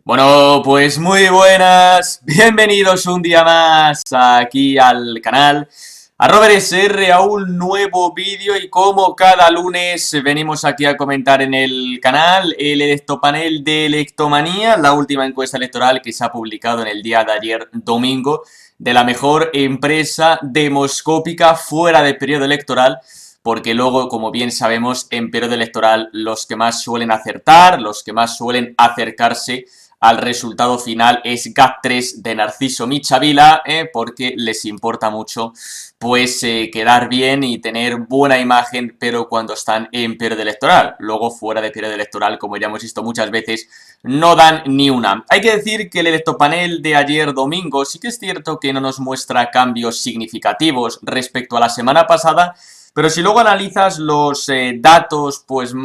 Bueno, pues muy buenas, bienvenidos un día más aquí al canal a Robert SR, a un nuevo vídeo y como cada lunes venimos aquí a comentar en el canal el electopanel de Electomanía, la última encuesta electoral que se ha publicado en el día de ayer domingo de la mejor empresa demoscópica fuera de periodo electoral, porque luego, como bien sabemos, en periodo electoral los que más suelen acertar, los que más suelen acercarse al resultado final es GAT3 de Narciso Michavila, porque les importa mucho pues quedar bien y tener buena imagen, pero cuando están en periodo electoral. Luego, fuera de periodo electoral, como ya hemos visto muchas veces, no dan ni una. Hay que decir que el electopanel de ayer domingo sí que es cierto que no nos muestra cambios significativos respecto a la semana pasada, pero si luego analizas los datos pues con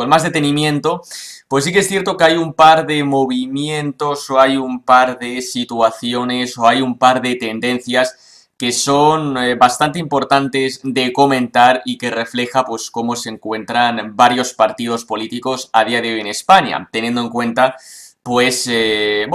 más detenimiento, pues sí que es cierto que hay un par de movimientos o hay un par de situaciones o hay un par de tendencias que son bastante importantes de comentar y que refleja pues cómo se encuentran varios partidos políticos a día de hoy en España, teniendo en cuenta pues, que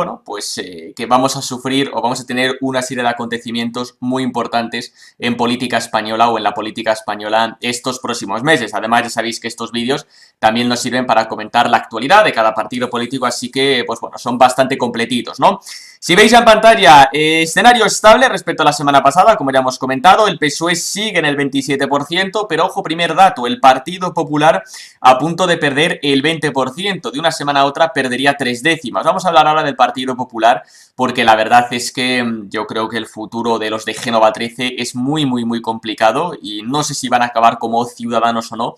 vamos a sufrir o vamos a tener una serie de acontecimientos muy importantes en política española o en la política española estos próximos meses. Además, ya sabéis que estos vídeos también nos sirven para comentar la actualidad de cada partido político, así que, pues bueno, son bastante completitos, ¿no? Si veis en pantalla, escenario estable respecto a la semana pasada, como ya hemos comentado, el PSOE sigue en el 27%, pero ojo, primer dato, el Partido Popular a punto de perder el 20%, de una semana a otra perdería 3 décimas. Vamos a hablar ahora del Partido Popular, porque la verdad es que yo creo que el futuro de los de Génova 13 es muy complicado y no sé si van a acabar como Ciudadanos o no,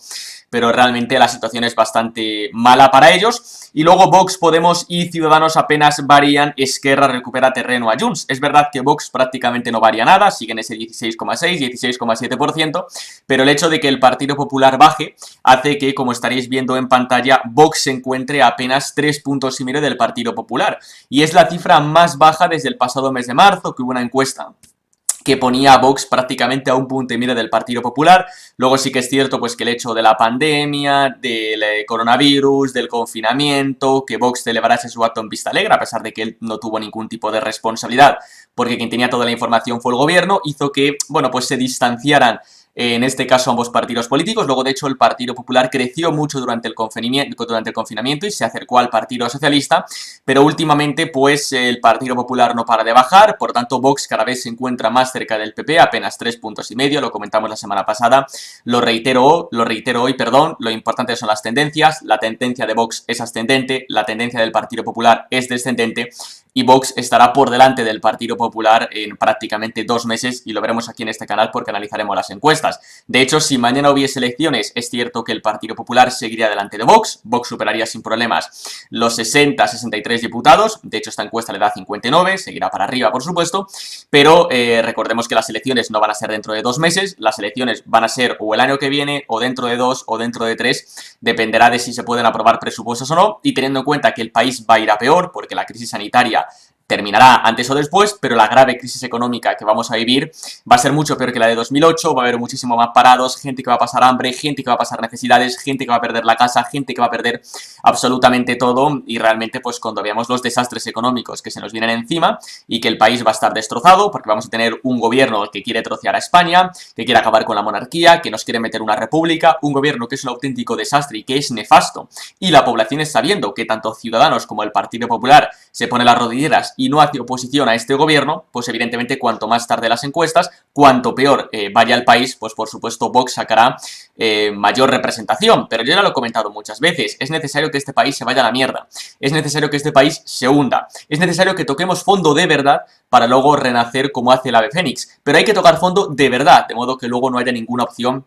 pero realmente la situación es bastante mala para ellos. Y luego Vox, Podemos y Ciudadanos apenas varían, Esquerra recupera terreno a Junts. Es verdad que Vox prácticamente no varía nada, siguen ese 16,6, 16,7%, pero el hecho de que el Partido Popular baje hace que, como estaréis viendo en pantalla, Vox se encuentre a apenas 3,5 puntos del Partido Popular. Y es la cifra más baja desde el pasado mes de marzo, que hubo una encuesta que ponía a Vox prácticamente a 1,5 puntos del Partido Popular. Luego sí que es cierto pues que el hecho de la pandemia, del coronavirus, del confinamiento, que Vox celebrase su acto en Vista Alegre, a pesar de que él no tuvo ningún tipo de responsabilidad, porque quien tenía toda la información fue el gobierno, hizo que, bueno, pues se distanciaran en este caso ambos partidos políticos. Luego, de hecho, el Partido Popular creció mucho durante el confinamiento y se acercó al Partido Socialista, pero últimamente pues el Partido Popular no para de bajar, por tanto Vox cada vez se encuentra más cerca del PP, apenas 3,5 puntos, lo comentamos la semana pasada, lo reitero hoy, perdón, lo importante son las tendencias, la tendencia de Vox es ascendente, la tendencia del Partido Popular es descendente, y Vox estará por delante del Partido Popular en prácticamente 2 meses y lo veremos aquí en este canal porque analizaremos las encuestas. De hecho, si mañana hubiese elecciones, es cierto que el Partido Popular seguiría delante de Vox, Vox superaría sin problemas los 60-63 diputados, de hecho esta encuesta le da 59, seguirá para arriba por supuesto, pero recordemos que las elecciones no van a ser dentro de 2 meses, las elecciones van a ser o el año que viene, o dentro de 2, o dentro de 3, dependerá de si se pueden aprobar presupuestos o no, y teniendo en cuenta que el país va a ir a peor, porque la crisis sanitaria terminará antes o después, pero la grave crisis económica que vamos a vivir va a ser mucho peor que la de 2008, va a haber muchísimo más parados, gente que va a pasar hambre, gente que va a pasar necesidades, gente que va a perder la casa, gente que va a perder absolutamente todo, y realmente pues cuando veamos los desastres económicos que se nos vienen encima y que el país va a estar destrozado, porque vamos a tener un gobierno que quiere trocear a España, que quiere acabar con la monarquía, que nos quiere meter una república, un gobierno que es un auténtico desastre y que es nefasto, y la población está sabiendo que tanto Ciudadanos como el Partido Popular se pone las rodilleras y no hace oposición a este gobierno, pues evidentemente cuanto más tarde las encuestas, cuanto peor vaya el país, pues por supuesto Vox sacará mayor representación. Pero yo ya lo he comentado muchas veces, es necesario que este país se vaya a la mierda, es necesario que este país se hunda, es necesario que toquemos fondo de verdad para luego renacer como hace el ave fénix, pero hay que tocar fondo de verdad, de modo que luego no haya ninguna opción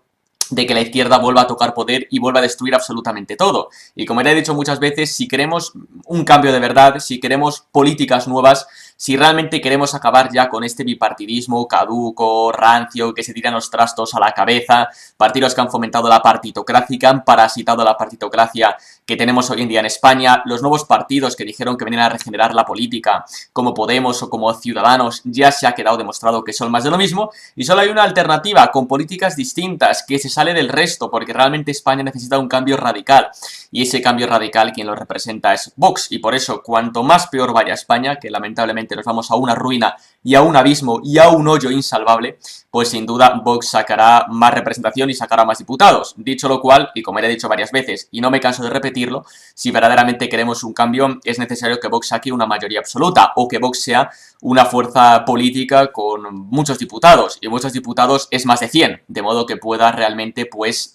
de que la izquierda vuelva a tocar poder y vuelva a destruir absolutamente todo. Y como ya he dicho muchas veces, si queremos un cambio de verdad, si queremos políticas nuevas, si realmente queremos acabar ya con este bipartidismo caduco, rancio, que se tiran los trastos a la cabeza, partidos que han fomentado la partitocracia, que han parasitado la partitocracia que tenemos hoy en día en España, los nuevos partidos que dijeron que venían a regenerar la política, como Podemos o como Ciudadanos, ya se ha quedado demostrado que son más de lo mismo, y solo hay una alternativa con políticas distintas que se sale del resto, porque realmente España necesita un cambio radical, y ese cambio radical quien lo representa es Vox, y por eso cuanto más peor vaya España, que lamentablemente nos vamos a una ruina y a un abismo y a un hoyo insalvable, pues sin duda Vox sacará más representación y sacará más diputados. Dicho lo cual, y como ya he dicho varias veces, y no me canso de repetirlo, si verdaderamente queremos un cambio, es necesario que Vox saque una mayoría absoluta, o que Vox sea una fuerza política con muchos diputados, y muchos diputados es más de 100, de modo que pueda realmente, pues,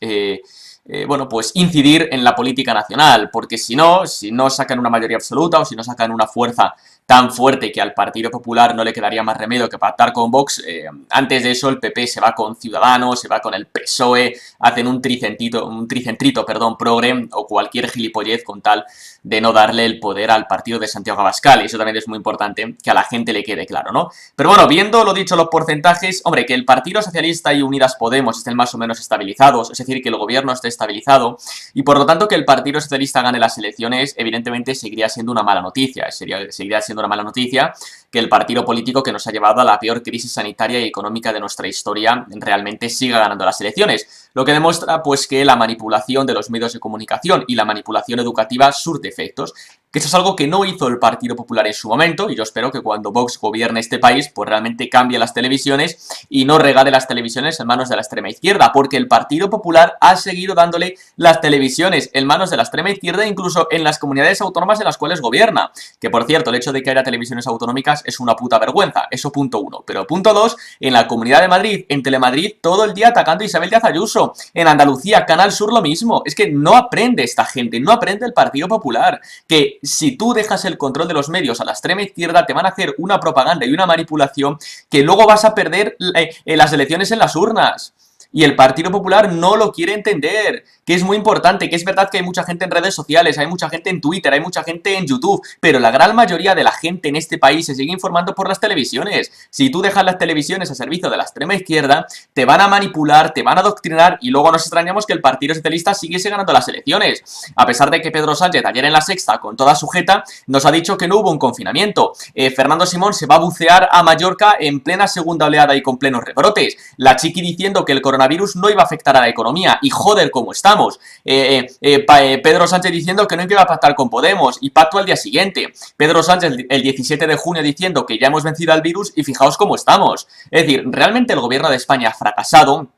bueno, pues incidir en la política nacional, porque si no sacan una mayoría absoluta o si no sacan una fuerza tan fuerte que al Partido Popular no le quedaría más remedio que pactar con Vox, antes de eso el PP se va con Ciudadanos, se va con el PSOE, hacen un tricentrito, progre o cualquier gilipollez con tal de no darle el poder al partido de Santiago Abascal, y eso también es muy importante que a la gente le quede claro, ¿no? Pero bueno, viendo lo dicho, los porcentajes, hombre, que el Partido Socialista y Unidas Podemos estén más o menos estabilizados, es decir, que el gobierno esté estabilizado, y por lo tanto que el Partido Socialista gane las elecciones, evidentemente seguiría siendo una mala noticia, seguiría siendo una mala noticia que el partido político que nos ha llevado a la peor crisis sanitaria y económica de nuestra historia realmente siga ganando las elecciones, lo que demuestra pues que la manipulación de los medios de comunicación y la manipulación educativa surte efectos, que eso es algo que no hizo el Partido Popular en su momento, y yo espero que cuando Vox gobierne este país, pues realmente cambie las televisiones y no regale las televisiones en manos de la extrema izquierda, porque el Partido Popular ha seguido dándole las televisiones en manos de la extrema izquierda, incluso en las comunidades autónomas en las cuales gobierna, que por cierto, el hecho de que haya televisiones autonómicas es una puta vergüenza, eso punto uno, pero punto dos, en la Comunidad de Madrid, en Telemadrid, todo el día atacando a Isabel Díaz Ayuso, en Andalucía, Canal Sur lo mismo, es que no aprende esta gente, no aprende el Partido Popular, que si tú dejas el control de los medios a la extrema izquierda, te van a hacer una propaganda y una manipulación que luego vas a perder las elecciones en las urnas. Y el Partido Popular no lo quiere entender, que es muy importante, que es verdad que hay mucha gente en redes sociales, hay mucha gente en Twitter, hay mucha gente en YouTube, pero la gran mayoría de la gente en este país se sigue informando por las televisiones. Si tú dejas las televisiones a servicio de la extrema izquierda, te van a manipular, te van a adoctrinar y luego nos extrañamos que el Partido Socialista siguiese ganando las elecciones. A pesar de que Pedro Sánchez ayer en La Sexta, con toda su jeta, nos ha dicho que no hubo un confinamiento. Fernando Simón se va a bucear a Mallorca en plena segunda oleada y con plenos rebrotes. La Chiqui diciendo que el coronavirus no iba a afectar a la economía, y joder, ¿cómo estamos? Pedro Sánchez diciendo que no iba a pactar con Podemos, y pacto al día siguiente. Pedro Sánchez el 17 de junio diciendo que ya hemos vencido al virus, y fijaos cómo estamos. Es decir, realmente el gobierno de España ha fracasado.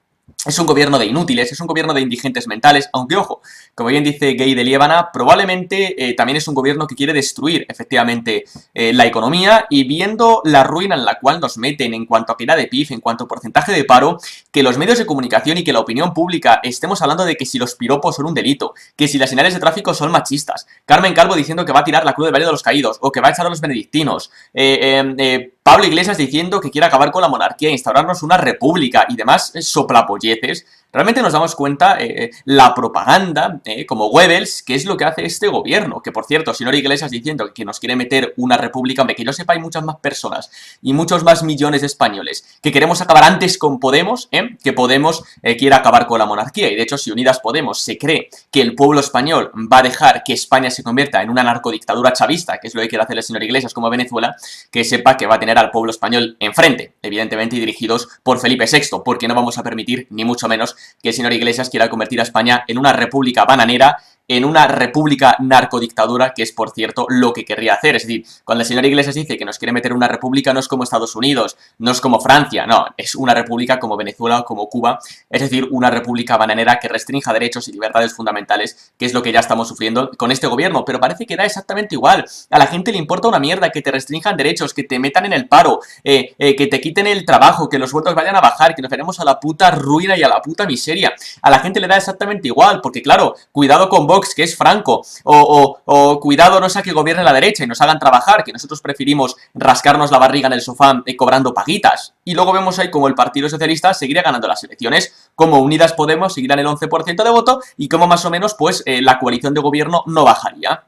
Es un gobierno de inútiles, es un gobierno de indigentes mentales, aunque ojo, como bien dice Gay de Liébana, probablemente también es un gobierno que quiere destruir efectivamente la economía, y viendo la ruina en la cual nos meten en cuanto a caída de PIB, en cuanto a porcentaje de paro, que los medios de comunicación y que la opinión pública estemos hablando de que si los piropos son un delito, que si las señales de tráfico son machistas, Carmen Calvo diciendo que va a tirar la cruz del Valle de los Caídos, o que va a echar a los benedictinos, Pablo Iglesias diciendo que quiere acabar con la monarquía e instaurarnos una república y demás soplapolleces, realmente nos damos cuenta la propaganda, como Goebbels, que es lo que hace este gobierno. Que por cierto, señor Iglesias diciendo que nos quiere meter una república, hombre, que yo sepa hay muchas más personas y muchos más millones de españoles que queremos acabar antes con Podemos, que Podemos quiere acabar con la monarquía. Y de hecho, si Unidas Podemos se cree que el pueblo español va a dejar que España se convierta en una narcodictadura chavista, que es lo que quiere hacer el señor Iglesias como Venezuela, que sepa que va a tener al pueblo español enfrente, evidentemente y dirigidos por Felipe VI, porque no vamos a permitir, ni mucho menos, que el señor Iglesias quiera convertir a España en una república bananera, en una república narcodictadura, que es, por cierto, lo que querría hacer. Es decir, cuando el señor Iglesias dice que nos quiere meter una república, no es como Estados Unidos, no es como Francia, no, es una república como Venezuela o como Cuba, es decir, una república bananera que restrinja derechos y libertades fundamentales, que es lo que ya estamos sufriendo con este gobierno, pero parece que da exactamente igual. A la gente le importa una mierda que te restrinjan derechos, que te metan en el paro, que te quiten el trabajo, que los sueldos vayan a bajar, que nos veremos a la puta ruina y a la puta miseria. A la gente le da exactamente igual, porque claro, cuidado con Vox, que es Franco, o cuidado no sea que gobierne la derecha y nos hagan trabajar, que nosotros preferimos rascarnos la barriga en el sofá cobrando paguitas. Y luego vemos ahí como el Partido Socialista seguirá ganando las elecciones, como Unidas Podemos seguirán el 11% de voto y como más o menos pues la coalición de gobierno no bajaría.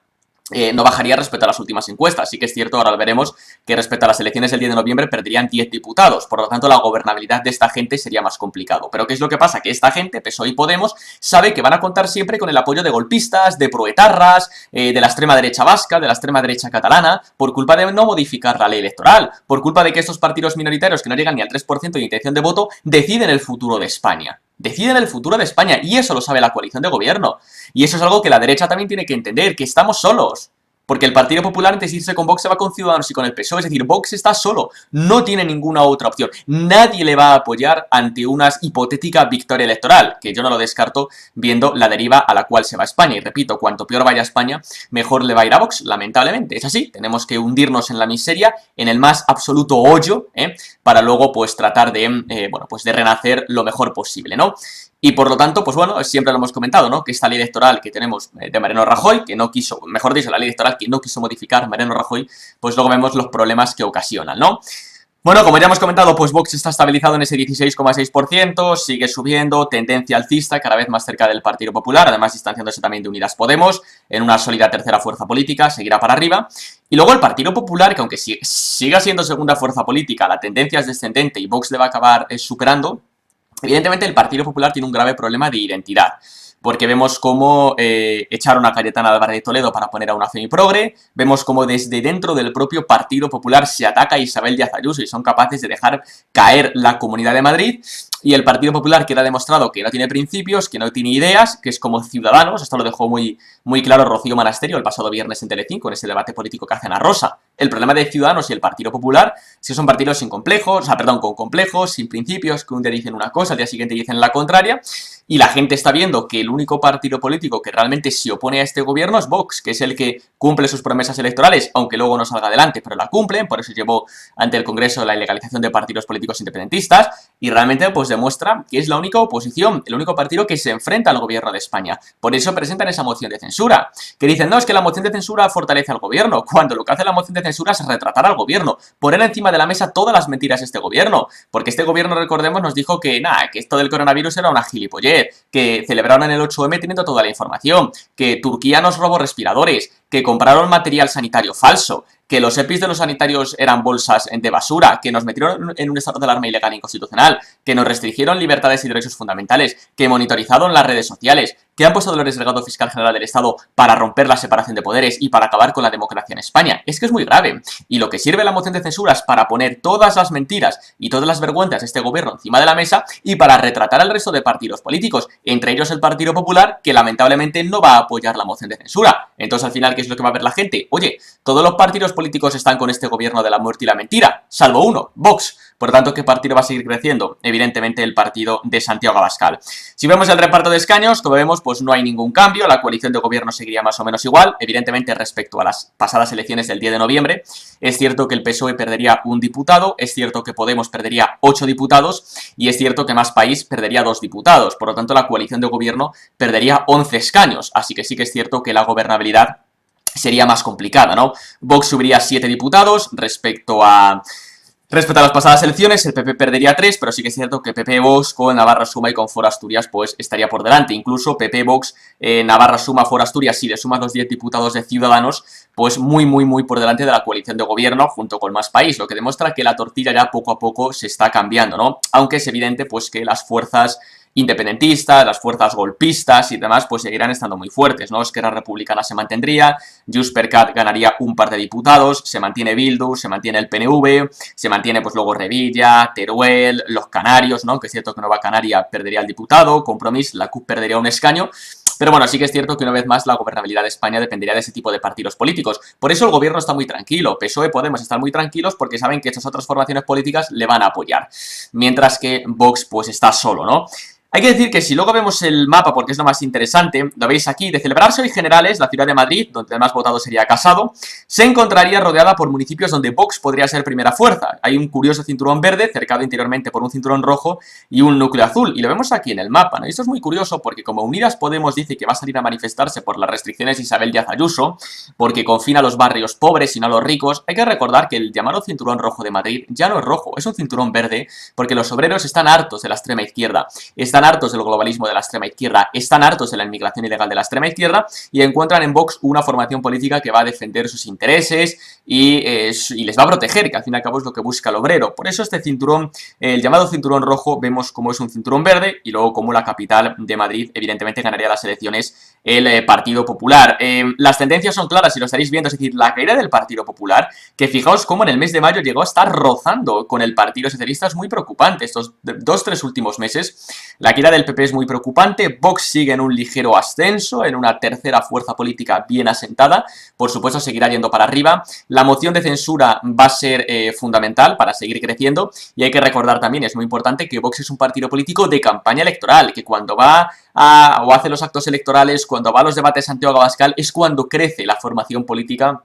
no bajaría respecto a las últimas encuestas. Sí que es cierto, ahora lo veremos, que respecto a las elecciones del 10 de noviembre perderían 10 diputados. Por lo tanto, la gobernabilidad de esta gente sería más complicado. Pero ¿qué es lo que pasa? Que esta gente, PSOE y Podemos, sabe que van a contar siempre con el apoyo de golpistas, de proetarras, de la extrema derecha vasca, de la extrema derecha catalana, por culpa de no modificar la ley electoral, por culpa de que estos partidos minoritarios que no llegan ni al 3% de intención de voto, deciden el futuro de España. Deciden el futuro de España, y eso lo sabe la coalición de gobierno. Y eso es algo que la derecha también tiene que entender, que estamos solos. Porque el Partido Popular, antes de irse con Vox, se va con Ciudadanos y con el PSOE. Es decir, Vox está solo, no tiene ninguna otra opción. Nadie le va a apoyar ante una hipotética victoria electoral, que yo no lo descarto viendo la deriva a la cual se va España. Y repito, cuanto peor vaya España, mejor le va a ir a Vox, lamentablemente. Es así, tenemos que hundirnos en la miseria, en el más absoluto hoyo, para luego pues tratar de, bueno, pues de renacer lo mejor posible, ¿no? Y por lo tanto, pues bueno, siempre lo hemos comentado, ¿no? Que esta ley electoral que tenemos de Mariano Rajoy, que no quiso, mejor dicho, la ley electoral que no quiso modificar Mariano Rajoy, pues luego vemos los problemas que ocasionan, ¿no? Bueno, como ya hemos comentado, pues Vox está estabilizado en ese 16,6%, sigue subiendo, tendencia alcista, cada vez más cerca del Partido Popular, además distanciándose también de Unidas Podemos, en una sólida tercera fuerza política, seguirá para arriba. Y luego el Partido Popular, que aunque siga siendo segunda fuerza política, la tendencia es descendente y Vox le va a acabar superando. Evidentemente el Partido Popular tiene un grave problema de identidad, porque vemos cómo echaron a Cayetana Álvarez de Toledo para poner a una semiprogre, vemos cómo desde dentro del propio Partido Popular se ataca a Isabel Díaz Ayuso y son capaces de dejar caer la Comunidad de Madrid, y el Partido Popular queda demostrado que no tiene principios, que no tiene ideas, que es como Ciudadanos. Esto lo dejó muy claro Rocío Monasterio el pasado viernes en Telecinco, en ese debate político que hacen a Rosa. El problema de Ciudadanos y el Partido Popular es que son partidos sin complejos, o sea, perdón, con complejos, sin principios, que un día dicen una cosa, al día siguiente dicen la contraria, y la gente está viendo que el único partido político que realmente se opone a este gobierno es Vox, que es el que cumple sus promesas electorales, aunque luego no salga adelante, pero la cumplen, por eso llevó ante el Congreso la ilegalización de partidos políticos independentistas, y realmente pues demuestra que es la única oposición, el único partido que se enfrenta al gobierno de España. Por eso presentan esa moción de censura, que dicen, no, es que la moción de censura fortalece al gobierno, cuando lo que hace la moción de censura es retratar al gobierno, poner encima de la mesa todas las mentiras de este gobierno, porque este gobierno, recordemos, nos dijo que nada, que esto del coronavirus era una gilipollez, que celebraron en el 8M teniendo toda la información, que Turquía nos robó respiradores, que compraron material sanitario falso, que los EPIs de los sanitarios eran bolsas de basura, que nos metieron en un estado de alarma ilegal e inconstitucional, que nos restringieron libertades y derechos fundamentales, que monitorizaron las redes sociales, que han puesto a Dolores Delgado fiscal general del Estado para romper la separación de poderes y para acabar con la democracia en España. Es que es muy grave. Y lo que sirve la moción de censura es para poner todas las mentiras y todas las vergüenzas de este gobierno encima de la mesa y para retratar al resto de partidos políticos, entre ellos el Partido Popular, que lamentablemente no va a apoyar la moción de censura. Entonces, al final, ¿qué es lo que va a ver la gente? Oye, todos los partidos políticos están con este gobierno de la muerte y la mentira, salvo uno, Vox. Por tanto, ¿qué partido va a seguir creciendo? Evidentemente el partido de Santiago Abascal. Si vemos el reparto de escaños, como vemos, pues no hay ningún cambio, la coalición de gobierno seguiría más o menos igual. Evidentemente, respecto a las pasadas elecciones del 10 de noviembre, es cierto que el PSOE perdería un diputado, es cierto que Podemos perdería 8 diputados y es cierto que Más País perdería 2 diputados. Por lo tanto, la coalición de gobierno perdería 11 escaños, así que sí que es cierto que la gobernabilidad sería más complicada, ¿no? Vox subiría 7 diputados respecto a las pasadas elecciones. El PP perdería 3, pero sí que es cierto que PP, Vox, con Navarra Suma y con Foro Asturias, pues estaría por delante. Incluso PP, Vox, Navarra Suma, Foro Asturias, si le sumas los 10 diputados de Ciudadanos, pues muy por delante de la coalición de gobierno junto con Más País, lo que demuestra que la tortilla ya poco a poco se está cambiando, ¿no? Aunque es evidente, pues, que las fuerzas independentistas, las fuerzas golpistas y demás, pues seguirán estando muy fuertes, ¿no? Esquerra Republicana se mantendría, Junts per Cat ganaría un par de diputados, se mantiene Bildu, se mantiene el PNV, se mantiene pues luego Revilla, Teruel, los Canarios, ¿no? Que es cierto que Nueva Canaria perdería el diputado, Compromís, la CUP perdería un escaño, pero bueno, sí que es cierto que una vez más la gobernabilidad de España dependería de ese tipo de partidos políticos. Por eso el gobierno está muy tranquilo, PSOE, Podemos estar muy tranquilos porque saben que estas otras formaciones políticas le van a apoyar, mientras que Vox pues está solo, ¿no? Hay que decir que si luego vemos el mapa, porque es lo más interesante, lo veis aquí, de celebrarse hoy generales, la ciudad de Madrid, donde el más votado sería Casado, se encontraría rodeada por municipios donde Vox podría ser primera fuerza. Hay un curioso cinturón verde, cercado interiormente por un cinturón rojo y un núcleo azul, y lo vemos aquí en el mapa, ¿no? Y esto es muy curioso porque como Unidas Podemos dice que va a salir a manifestarse por las restricciones de Isabel Díaz Ayuso, porque confina a los barrios pobres y no a los ricos, hay que recordar que el llamado cinturón rojo de Madrid ya no es rojo, es un cinturón verde, porque los obreros están hartos de la extrema izquierda, están están hartos del globalismo de la extrema izquierda, están hartos de la inmigración ilegal de la extrema izquierda y encuentran en Vox una formación política que va a defender sus intereses y les va a proteger, que al fin y al cabo es lo que busca el obrero. Por eso este cinturón, el llamado cinturón rojo, vemos como es un cinturón verde y luego como la capital de Madrid evidentemente ganaría las elecciones el Partido Popular. Las tendencias son claras y lo estaréis viendo, es decir, la caída del Partido Popular, que fijaos cómo en el mes de mayo llegó a estar rozando con el Partido Socialista, es muy preocupante. Estos 2-3 últimos meses la caída del PP es muy preocupante. Vox sigue en un ligero ascenso, en una tercera fuerza política bien asentada, por supuesto seguirá yendo para arriba. La moción de censura va a ser fundamental para seguir creciendo y hay que recordar también, es muy importante, que Vox es un partido político de campaña electoral, que cuando va o hace los actos electorales, cuando va a los debates Santiago Abascal, es cuando crece la formación política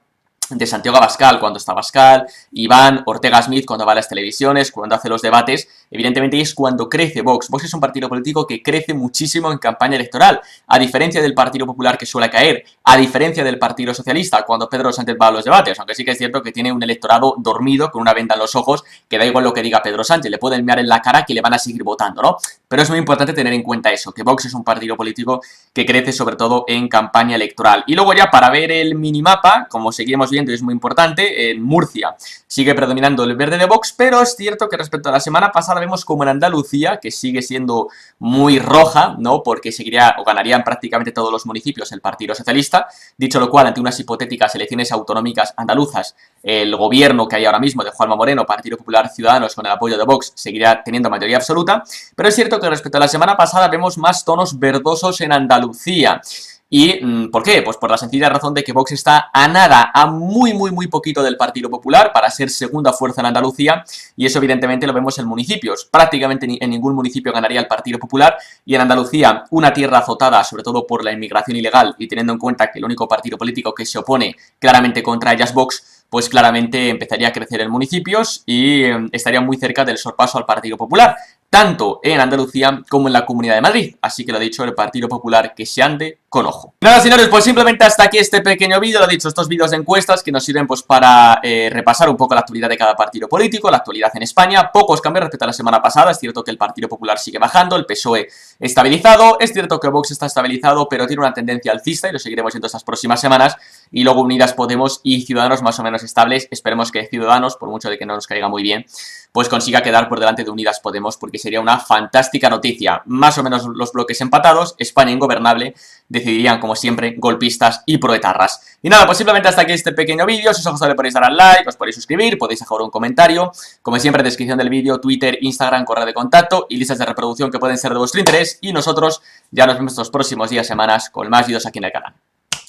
de Santiago Abascal, cuando está Abascal, Iván, Ortega Smith, cuando va a las televisiones, cuando hace los debates, evidentemente es cuando crece Vox. Vox es un partido político que crece muchísimo en campaña electoral, a diferencia del Partido Popular que suele caer, a diferencia del Partido Socialista, cuando Pedro Sánchez va a los debates, aunque sí que es cierto que tiene un electorado dormido, con una venda en los ojos, que da igual lo que diga Pedro Sánchez, le pueden mirar en la cara que le van a seguir votando, ¿no? Pero es muy importante tener en cuenta eso, que Vox es un partido político que crece sobre todo en campaña electoral. Y luego ya para ver el minimapa, como seguimos viendo y es muy importante, en Murcia sigue predominando el verde de Vox, pero es cierto que respecto a la semana pasada vemos como en Andalucía, que sigue siendo muy roja, ¿no? Porque seguiría o ganarían prácticamente todos los municipios el Partido Socialista, dicho lo cual, ante unas hipotéticas elecciones autonómicas andaluzas, el gobierno que hay ahora mismo de Juanma Moreno, Partido Popular Ciudadanos, con el apoyo de Vox, seguirá teniendo mayoría absoluta, pero es cierto que respecto a la semana pasada vemos más tonos verdosos en Andalucía. ¿Y por qué? Pues por la sencilla razón de que Vox está a nada, a muy poquito del Partido Popular para ser segunda fuerza en Andalucía, y eso evidentemente lo vemos en municipios. Prácticamente en ningún municipio ganaría el Partido Popular, y en Andalucía, una tierra azotada sobre todo por la inmigración ilegal, y teniendo en cuenta que el único partido político que se opone claramente contra ella es Vox, pues claramente empezaría a crecer en municipios y estaría muy cerca del sorpaso al Partido Popular, tanto en Andalucía como en la Comunidad de Madrid. Así que lo dicho, el Partido Popular que se ande con ojo. Nada, señores, pues simplemente hasta aquí este pequeño vídeo. Lo dicho, estos vídeos de encuestas que nos sirven pues para repasar un poco la actualidad de cada partido político, la actualidad en España. Pocos cambios respecto a la semana pasada. Es cierto que el Partido Popular sigue bajando, el PSOE estabilizado. Es cierto que Vox está estabilizado, pero tiene una tendencia alcista y lo seguiremos viendo estas próximas semanas. Y luego Unidas Podemos y Ciudadanos más o menos estables. Esperemos que Ciudadanos, por mucho de que no nos caiga muy bien, pues consiga quedar por delante de Unidas Podemos, porque sería una fantástica noticia. Más o menos los bloques empatados, España ingobernable, decidirían como siempre golpistas y proetarras. Y nada, pues simplemente hasta aquí este pequeño vídeo. Si os ha gustado le podéis dar al like, os podéis suscribir, podéis dejar un comentario. Como siempre, descripción del vídeo, Twitter, Instagram, correo de contacto y listas de reproducción que pueden ser de vuestro interés. Y nosotros ya nos vemos los próximos días, semanas con más vídeos aquí en el canal.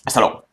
Hasta luego.